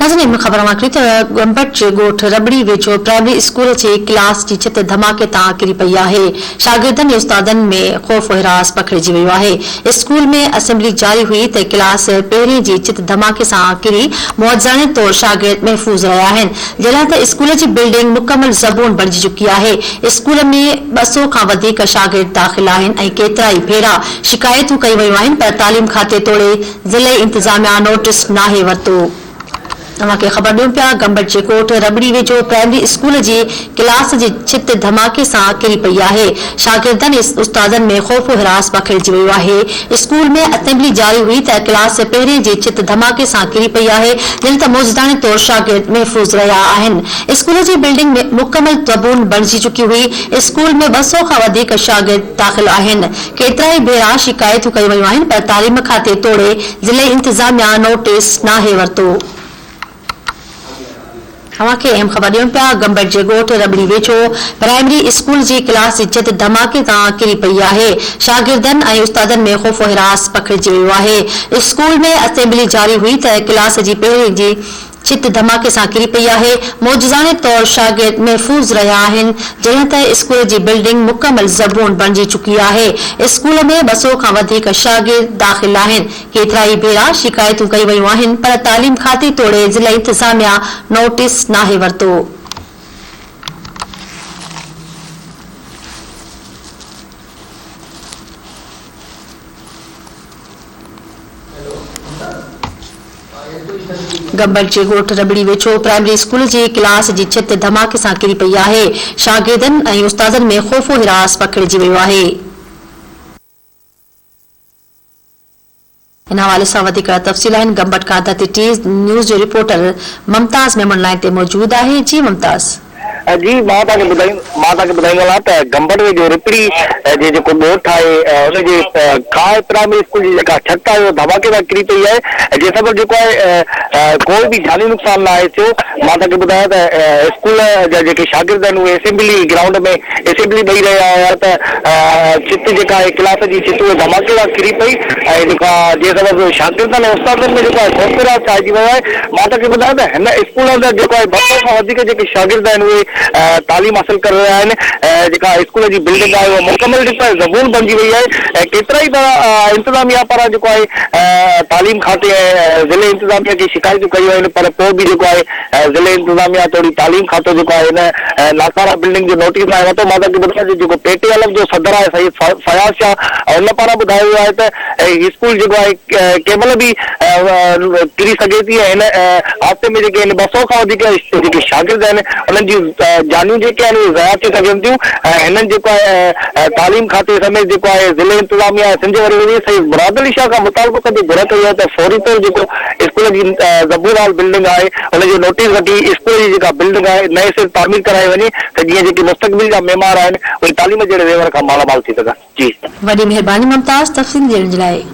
नाज़रीन ख़बर माकरी गंबट गोठ रबड़ी वेझो प्राइमरी स्कूल जी क्लास जी छित धमाके तां किरी पई आहे। शागिर्दनि ऐं उस्तादनि में ख़ौफ़ हिरास पखिड़िजी वियो आहे। स्कूल में असेंबली जारी हुई त क्लास पहिरीं जी छित धमाके सां किरी मुआवज़ाने तौर शागिर्द महफ़ूज़ रहिया आहिनि, जॾहिं त स्कूल जी बिल्डिंग मुकमल ज़बून बणिजी चुकी आहे। स्कूल में 200 खां वधीक शागिर्द दाख़िल आहिनि ऐं केतिरा ई भेरा शिकायतूं कई वयूं आहिनि, पर तालीम खाते तोड़े ज़िले इंतिज़ामिया नोटिस नाहे वरितो। तव्हांखे ख़बर ॾियूं पिया गंबट जे कोट रबड़ी वेझो प्राइमरी स्कूल जी क्लास जी छित धमाके सां किरी पई आहे। शागिर्दनि उस्तादनि में ख़ौफ़ हिरास पखिड़िजी वियो आहे। स्कूल में असेंबली जारी हुई त क्लास पहिरीं जी छित धमाके सां किरी पई आहे, जॾहिं त मौजूदाने तौर शागिर्द महफ़ूज़ रहिया आहिनि। स्कूल जी बिल्डिंग में मुकमल ज़बून बणिजी चुकी हुई। स्कूल में 200 खां वधीक शागिर्द दाख़िल आहिनि। केतिरा ई भेरा शिकायतूं कई वयूं आहिनि, पर तालीम खाते तोड़े ज़िले इंतिज़ामिया नोटिस नाहे वरितो। तव्हांखे अहम ख़बर ॾियूं पिया गंबट जे ॻोठ रबड़ी वेझो प्राइमरी स्कूल जी क्लास जी छित धमाके तां किरी पई आहे। शागिर्दनि ऐं उस्तादनि में ख़ौफ़ हिरास पखिड़िजी वियो आहे। स्कूल में असेंबली जारी हुई त क्लास जी पहिरीं जी छित धमाके सां किरी पई आहे। मौजूदाने तौर शागिर्द महफ़ूज़ रहिया आहिनि, जॾहिं त स्कूल जी बिल्डिंग मुकमल ज़बून बणिजी चुकी आहे। स्कूल में 200 खां वधीक शागिर्द दाख़िल आहिनि। केतिरा ई भेरा शिकायतूं कई वयूं आहिनि, पर तालीम खाते तोड़े ज़िला इंतिज़ामिया नोटिस नाहे वरितो। गंबट जे ॻोठ रबड़ी वेझो प्राइमरी स्कूल जी क्लास जी छित धमाके सां किरी पई आहे। शागिर्दनि ऐं उस्तादनि में ख़ौफ़ हिरास पखिड़िजी वियो आहे। इन हवाले सां वधीक तफ़सील आहिनि गंबट खां टी न्यूज़ जो रिपोर्टर मुमताज़ मेमन लाइन ते मौजूद आहे। जी मुमताज़। जी मां तव्हांखे ॿुधाईंदो त गंबट वेझो रिपड़ी जे जेको ॻोठ आहे उनजे खां प्राइमरी स्कूल जी जेका छत आहे उहो धमाके सां किरी पई आहे, जंहिं सबबु जेको आहे कोई बि जानी नुक़सान न आहे थियो। मां तव्हांखे ॿुधायां त स्कूल जा जेके शागिर्द आहिनि उहे असेंबली ग्राउंड में असेंबली ॾेई रहिया हुया त छित जेका आहे क्लास जी छित उहे धमाके सां किरी पई ऐं जेका जंहिं सबबु शागिर्दनि ऐं उस्तादनि में जेको आहे ख़ौफ़ हिरास छाइजी वियो आहे। मां तव्हांखे ॿुधायां त हिन स्कूल जा जेको आहे 200 खां वधीक जेके शागिर्द आहिनि उहे तालीम हासिल करे रहिया आहिनि। जेका स्कूल जी बिल्डिंग आहे उहा मुकमल जेको आहे ज़बून बणिजी वई आहे ऐं केतिरा ई इंतिज़ामिया पारां जेको आहे तालीम खाते ऐं ज़िले इंतिज़ामिया खे शिकायतूं कयूं आहिनि, पर पोइ बि जेको आहे ज़िले इंतिज़ामिया थोरी तालीम खातो जेको आहे हिन नाकारा बिल्डिंग जो नोटिस आहे वरितो। मां तव्हांखे ॿुधायां जेको पेटे अलॻि जो सदर आहे सही फयाज़ शाह हुन पारां ॿुधायो वियो आहे त हीउ स्कूल जेको आहे कंहिं महिल बि किरी सघे थी ऐं हिन हादसे में जेके आहिनि 200 खां वधीक जेके शागिर्द आहिनि उन्हनि जी जानियूं जेके आहिनि उहे ज़ाया थी सघनि थियूं। हिननि जेको आहे तालीम खाते समेत जेको आहे ज़िले इंतिज़ामिया सिंध वरी सही मुराद अली शाह खां मुतालबो कंदे घुर कई आहे त फौरी तौर जेको स्कूल जी ज़बूनवाल बिल्डिंग आहे हुनजी नोटिस वठी स्कूल जी जेका बिल्डिंग आहे नए सिर तामीर कराई वञे त जीअं जेके मुस्तक़बिल जा मेमार आहिनि उहे तालीम जहिड़े ज़ेवर खां मालामाल थी सघनि। जी वॾी महिरबानी मुमताज़ तफ़सील ॾियण जे लाइ।